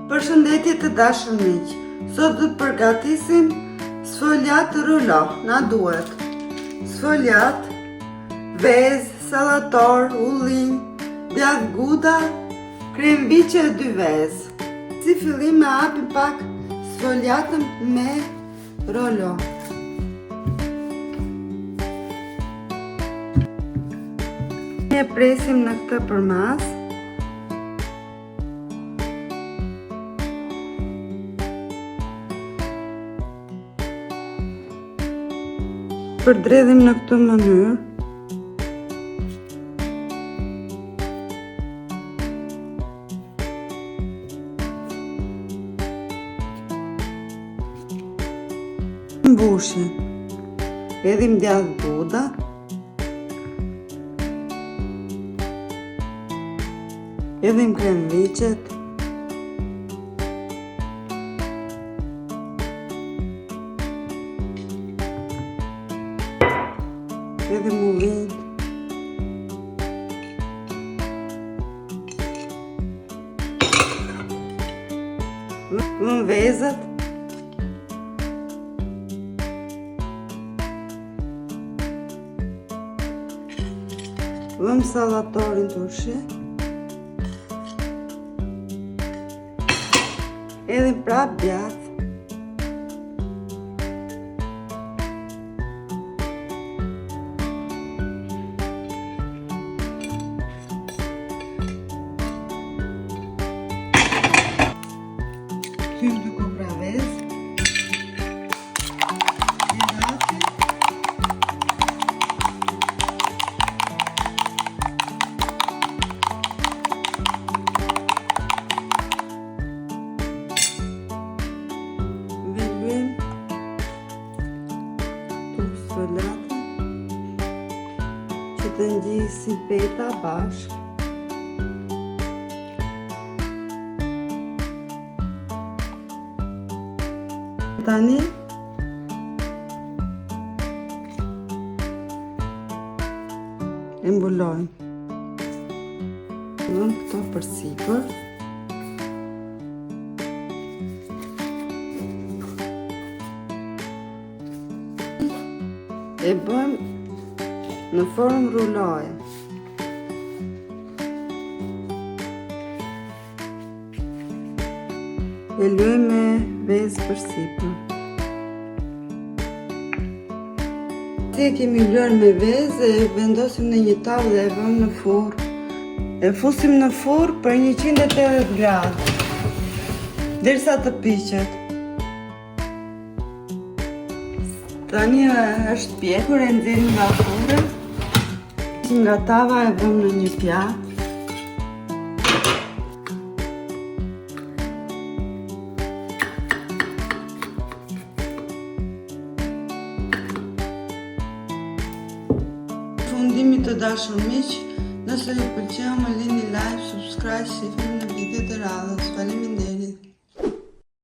Përshëndetje të dashur miq. Sot do të përgatisim sfogliat rulo. Na duhet sfogliat, vezë, sallator, ullin, djath guda, krembiçe 2 vezë. Si fillim me hapim pak sfogliatën me rulo. Ne presim në këtë përmas. Përdredhim në këtë mënyrë. Mbushim. Hedhim djath guda. Hedhim krembiçet. Hedhim ullin. Vëm vezët. Vëm sallatorin turshi. Hedhim prap djath. Hym dy kopra vezë. Velluim sfogliatën që të ngjisin peta bashkë. Tani e mbulojmë. Vëm këto përsipër. E bëjmë në formë ruloje. E lëjmë me vezë përsipër. E kemi lënë me vezë, e vendosim në një tavë dhe e vëmë në furrë. E fusim në furrë për 180 gradë, derisa të piqet. Tani është pjekur, e nxjerrim nga furrë. Nga tava e vëmë në një pjatë. Fundimit të dashur miq, nëse ju pëlqeu më lini like, subscribe, shifim në video të radhës. Faleminderit.